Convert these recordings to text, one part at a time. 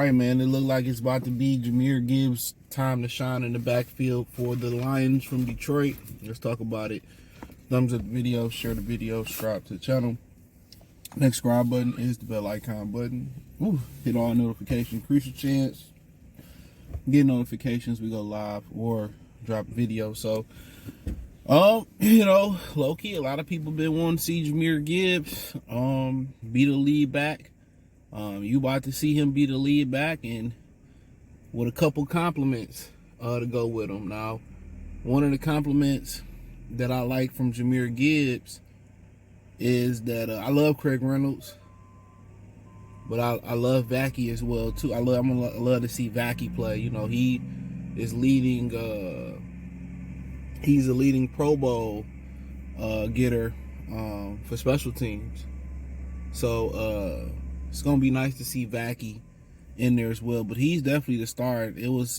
right, man. It looked like it's about to be Jahmyr Gibbs' time to shine in the backfield for the Lions from Detroit. Let's talk about it. Thumbs up the video, share the video, subscribe to the channel. Next subscribe button is the bell icon button. Ooh, hit all notifications. Crucial chance get notifications. We go live or drop a video. So, low key, a lot of people been wanting to see Jahmyr Gibbs be the lead back. You about to see him be the lead back, and with a couple compliments to go with him. Now, one of the compliments that I like from Jahmyr Gibbs is that I love Craig Reynolds, but I love Vacky as well too. I love to see Vacky play. You know, he is leading. He's a leading Pro Bowl getter for special teams. So it's gonna be nice to see Vacky in there as well. But he's definitely the star. It was,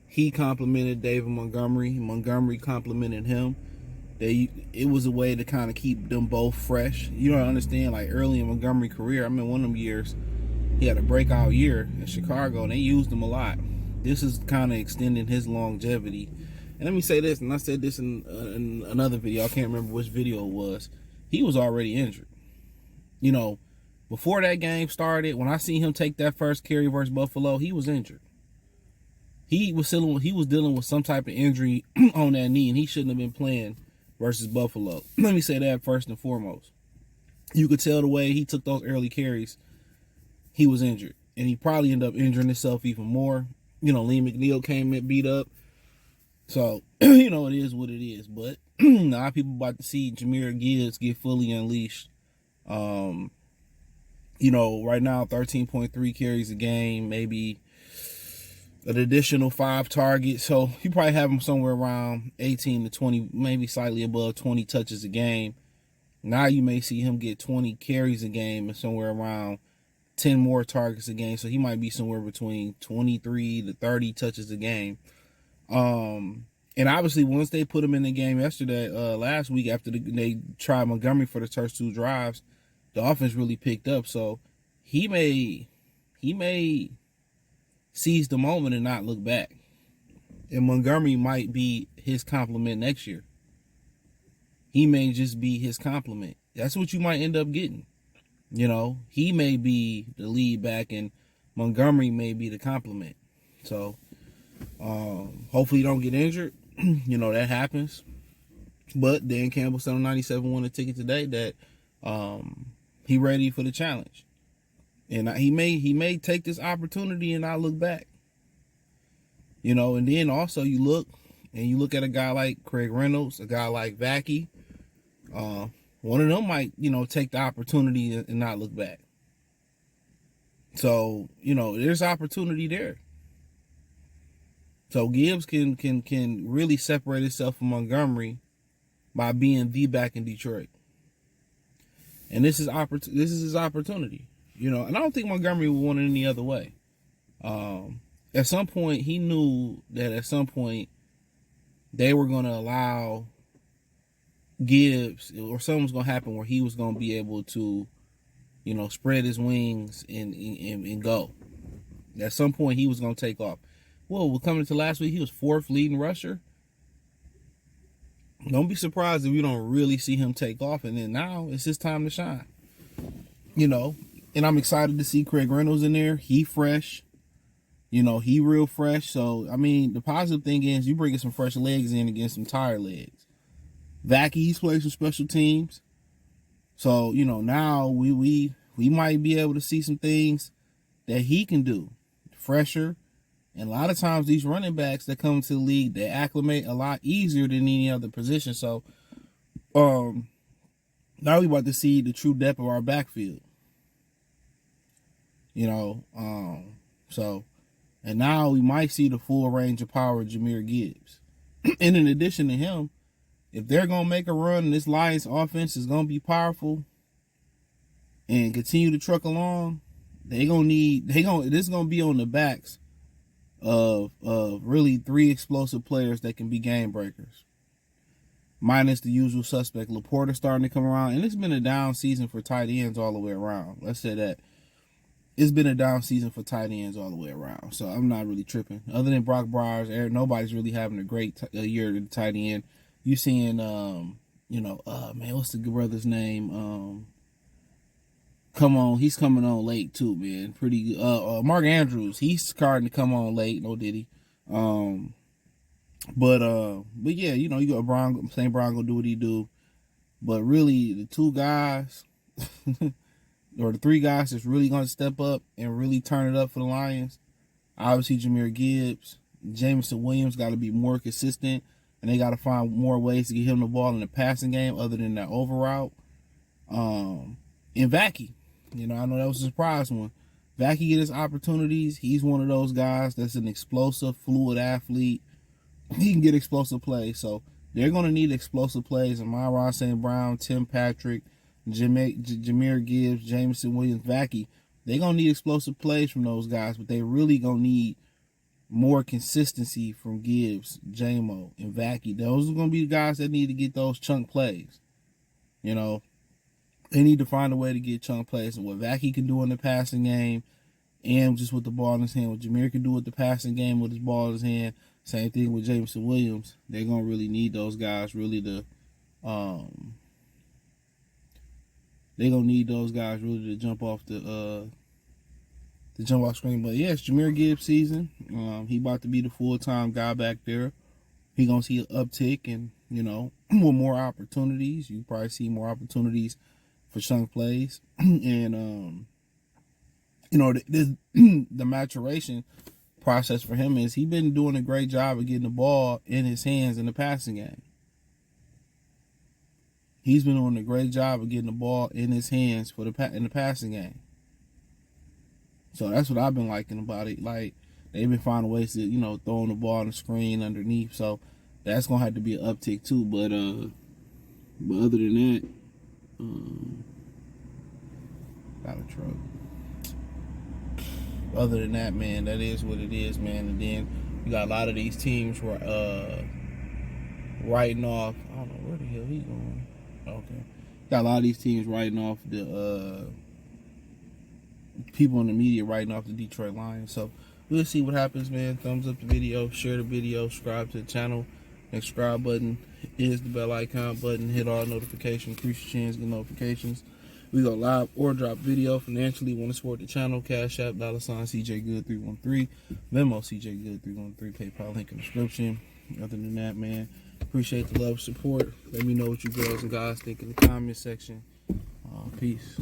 he complimented David Montgomery. Montgomery complimented him. It was a way to kind of keep them both fresh. You don't understand, like early in Montgomery's career, I mean, one of them years, he had a breakout year in Chicago, and they used him a lot. This is kind of extending his longevity. And let me say this, and I said this in another video. I can't remember which video it was. He was already injured. Before that game started, when I seen him take that first carry versus Buffalo, he was injured. He was dealing with some type of injury on that knee, and he shouldn't have been playing versus Buffalo. Let me say that first and foremost. You could tell the way he took those early carries, he was injured. And he probably ended up injuring himself even more. Lee McNeil came and beat up. So, it is what it is. But now people about to see Jahmyr Gibbs get fully unleashed. Right now, 13.3 carries a game, maybe an additional 5 targets. So you probably have him somewhere around 18 to 20, maybe slightly above 20 touches a game. Now you may see him get 20 carries a game and somewhere around 10 more targets a game. So he might be somewhere between 23 to 30 touches a game. And obviously, once they put him in the game last week, after they tried Montgomery for the first 2 drives, the offense really picked up. So he may seize the moment and not look back. And Montgomery might be his compliment next year. He may just be his compliment. That's what you might end up getting. He may be the lead back and Montgomery may be the compliment. So hopefully you don't get injured. That happens. But Dan Campbell said on 97 won a ticket today that he ready for the challenge. And he may take this opportunity and not look back. And then also you look at a guy like Craig Reynolds, a guy like Vacky. One of them might, take the opportunity and not look back. So, there's opportunity there. So Gibbs can really separate himself from Montgomery by being the back in Detroit. And this is his opportunity. And I don't think Montgomery would want it any other way. At some point, he knew that at some point they were going to allow Gibbs, or something was going to happen where he was going to be able to, spread his wings and go. At some point, he was going to take off. Well, we're coming to last week, he was 4th leading rusher. Don't be surprised if we don't really see him take off. And then now it's his time to shine. And I'm excited to see Craig Reynolds in there. He fresh. He real fresh. So, I mean, the positive thing is you bringing some fresh legs in against some tired legs. Vacky, he's played some special teams. So, now we might be able to see some things that he can do. Fresher. And a lot of times these running backs that come to the league, they acclimate a lot easier than any other position. So, now we about to see the true depth of our backfield. And now we might see the full range of power of Jahmyr Gibbs. And in addition to him, if they're going to make a run, this Lions offense is going to be powerful and continue to truck along, this is going to be on the backs of really 3 explosive players that can be game breakers. Minus the usual suspect. Laporta starting to come around. And it's been a down season for tight ends all the way around. Let's say that. it's been a down season for tight ends all the way around. So I'm not really tripping. Other than Brock Bowers, nobody's really having a great year at the tight end. You seeing, man, what's the good brother's name? He's coming on late too, man. Pretty good. Mark Andrews, he's starting to come on late. No diddy. But yeah, you got Brown. St. Brown gonna do what he do. But really, the two guys or the three guys that's really gonna step up and really turn it up for the Lions. Obviously, Jahmyr Gibbs, Jameson Williams got to be more consistent, and they got to find more ways to get him the ball in the passing game other than that over route. And Vacky, I know that was a surprise one. Vacky get his opportunities. He's one of those guys that's an explosive, fluid athlete. He can get explosive plays, so they're going to need explosive plays. And Myron St. Brown, Tim Patrick, Jahmyr Gibbs, Jameson Williams, Vacky, they're going to need explosive plays from those guys, but they really going to need more consistency from Gibbs, Jamo, and Vacky. Those are going to be the guys that need to get those chunk plays. They need to find a way to get chunk plays. And what Vacky can do in the passing game and just with the ball in his hand, what Jahmyr can do with the passing game with his ball in his hand, same thing with Jameson Williams. They're going to really need those guys really to jump off screen. But yeah, it's Jahmyr Gibbs season. He about to be the full-time guy back there. He going to see an uptick and, with more opportunities. You probably see more opportunities for chunk plays. And, the maturation process for him is he's been doing a great job of getting the ball in his hands in the passing game. He's been doing a great job of getting the ball in his hands in the passing game. So that's what I've been liking about it. Like, they've been finding ways to, throwing the ball on the screen underneath. So that's gonna have to be an uptick too. But other than that, got a truck. Other than that, man, that is what it is, man. And then you got a lot of these teams writing off. I don't know where the hell he's going. Okay, got a lot of these teams writing off the people in the media writing off the Detroit Lions. So we'll see what happens, man. Thumbs up the video, share the video, subscribe to the channel. And subscribe button is the bell icon button. Hit all notifications, increase your chance, get notifications. We go live or drop video financially. Want to support the channel? Cash App, $CJGood313. Venmo, CJGood313. PayPal link in the description. Other than that, man, appreciate the love and support. Let me know what you girls and guys think in the comment section. Peace.